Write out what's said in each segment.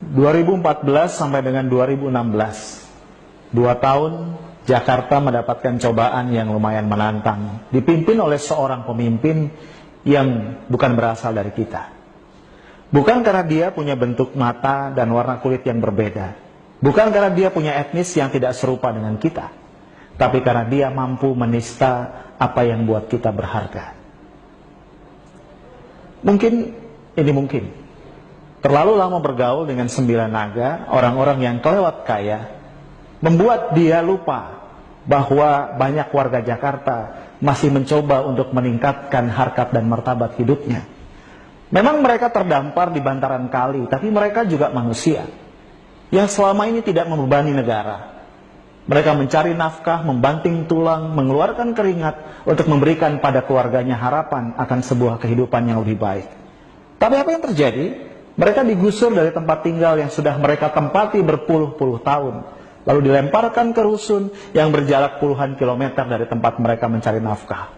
2014 sampai dengan 2016, 2 tahun Jakarta mendapatkan cobaan yang lumayan menantang, dipimpin oleh seorang pemimpin yang bukan berasal dari kita. Bukan karena dia punya bentuk mata dan warna kulit yang berbeda, bukan karena dia punya etnis yang tidak serupa dengan kita, tapi karena dia mampu menista apa yang buat kita berharga. Mungkin terlalu lama bergaul dengan 9 naga, orang-orang yang kelewat kaya, membuat dia lupa bahwa banyak warga Jakarta masih mencoba untuk meningkatkan harkat dan martabat hidupnya. Memang mereka terdampar di bantaran kali, tapi mereka juga manusia yang selama ini tidak membebani negara. Mereka mencari nafkah, membanting tulang, mengeluarkan keringat untuk memberikan pada keluarganya harapan akan sebuah kehidupan yang lebih baik. Tapi apa yang terjadi? Mereka digusur dari tempat tinggal yang sudah mereka tempati berpuluh-puluh tahun, lalu dilemparkan ke rusun yang berjarak puluhan kilometer dari tempat mereka mencari nafkah.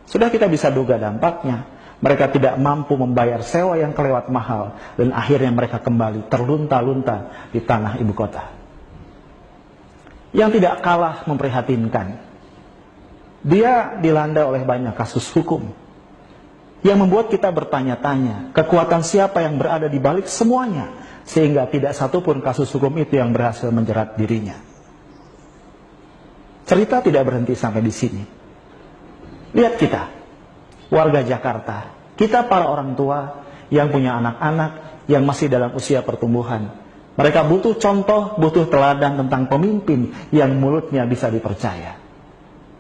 Sudah kita bisa duga dampaknya. Mereka tidak mampu membayar sewa yang kelewat mahal, dan akhirnya mereka kembali terlunta-lunta di tanah ibu kota. Yang tidak kalah memprihatinkan, dia dilanda oleh banyak kasus hukum yang membuat kita bertanya-tanya kekuatan siapa yang berada di balik semuanya, sehingga tidak satupun kasus hukum itu yang berhasil menjerat dirinya. Cerita tidak berhenti sampai di sini. Lihat kita, warga Jakarta, kita para orang tua yang punya anak-anak yang masih dalam usia pertumbuhan. Mereka butuh contoh, butuh teladan tentang pemimpin yang mulutnya bisa dipercaya.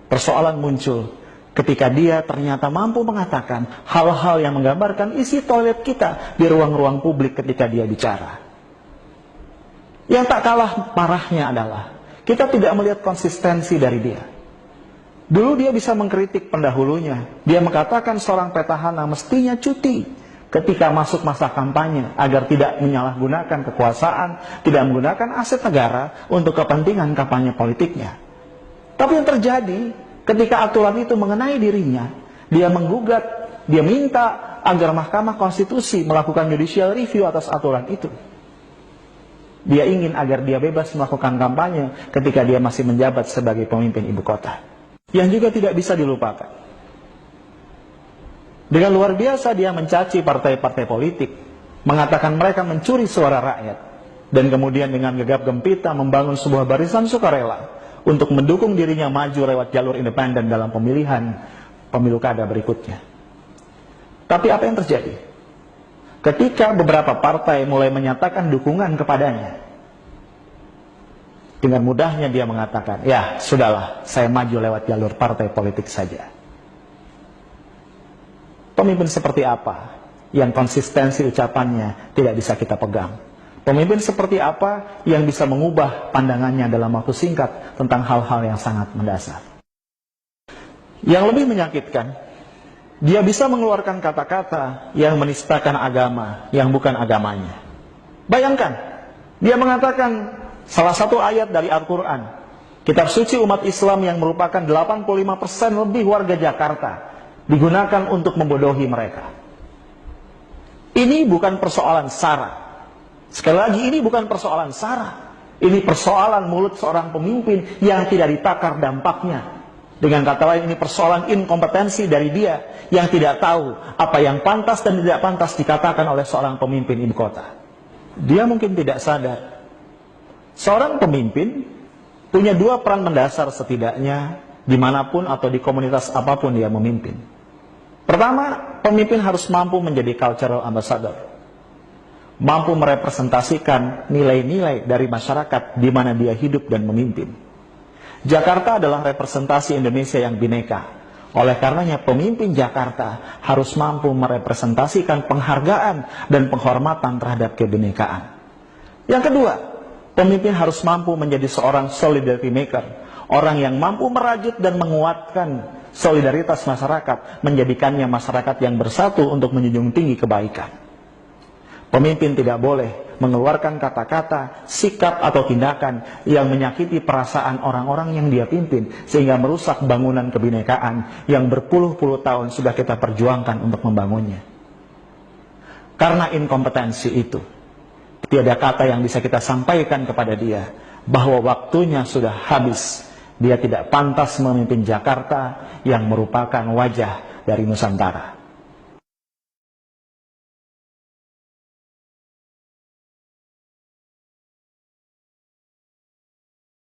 Persoalan muncul ketika dia ternyata mampu mengatakan hal-hal yang menggambarkan isi toilet kita di ruang-ruang publik ketika dia bicara. Yang tak kalah parahnya adalah kita tidak melihat konsistensi dari dia. Dulu dia bisa mengkritik pendahulunya. Dia mengatakan seorang petahana mestinya cuti ketika masuk masa kampanye agar tidak menyalahgunakan kekuasaan, tidak menggunakan aset negara untuk kepentingan kampanye politiknya. Tapi yang terjadi ketika aturan itu mengenai dirinya, dia menggugat, dia minta agar Mahkamah Konstitusi melakukan judicial review atas aturan itu. Dia ingin agar dia bebas melakukan kampanye ketika dia masih menjabat sebagai pemimpin ibu kota. Yang juga tidak bisa dilupakan, dengan luar biasa dia mencaci partai-partai politik, mengatakan mereka mencuri suara rakyat, dan kemudian dengan gegap gempita membangun sebuah barisan sukarela untuk mendukung dirinya maju lewat jalur independen dalam pemilihan pemilu kada berikutnya. Tapi apa yang terjadi? Ketika beberapa partai mulai menyatakan dukungan kepadanya, dengan mudahnya dia mengatakan, ya sudahlah, saya maju lewat jalur partai politik saja. Pemimpin seperti apa yang konsistensi ucapannya tidak bisa kita pegang? Pemimpin seperti apa yang bisa mengubah pandangannya dalam waktu singkat tentang hal-hal yang sangat mendasar? Yang lebih menyakitkan, dia bisa mengeluarkan kata-kata yang menistakan agama yang bukan agamanya. Bayangkan, dia mengatakan salah satu ayat dari Al-Quran, kitab suci umat Islam yang merupakan 85% lebih warga Jakarta, digunakan untuk membodohi mereka. Ini bukan persoalan sara. Sekali lagi, ini bukan persoalan sara. Ini persoalan mulut seorang pemimpin yang tidak ditakar dampaknya. Dengan kata lain, ini persoalan inkompetensi dari dia yang tidak tahu apa yang pantas dan tidak pantas dikatakan oleh seorang pemimpin ibu kota. Dia mungkin tidak sadar. Seorang pemimpin punya 2 peran mendasar setidaknya dimanapun atau di komunitas apapun dia memimpin. Pertama, pemimpin harus mampu menjadi cultural ambassador, mampu merepresentasikan nilai-nilai dari masyarakat di mana dia hidup dan memimpin. Jakarta adalah representasi Indonesia yang bineka. Oleh karenanya pemimpin Jakarta harus mampu merepresentasikan penghargaan dan penghormatan terhadap kebinekaan. Yang kedua, pemimpin harus mampu menjadi seorang solidarity maker, orang yang mampu merajut dan menguatkan solidaritas masyarakat, menjadikannya masyarakat yang bersatu untuk menjunjung tinggi kebaikan. Pemimpin tidak boleh mengeluarkan kata-kata, sikap atau tindakan yang menyakiti perasaan orang-orang yang dia pimpin, sehingga merusak bangunan kebinekaan yang berpuluh-puluh tahun sudah kita perjuangkan untuk membangunnya. Karena inkompetensi itu, Tiada kata yang bisa kita sampaikan kepada dia bahwa waktunya sudah habis. Dia tidak pantas memimpin Jakarta yang merupakan wajah dari Nusantara.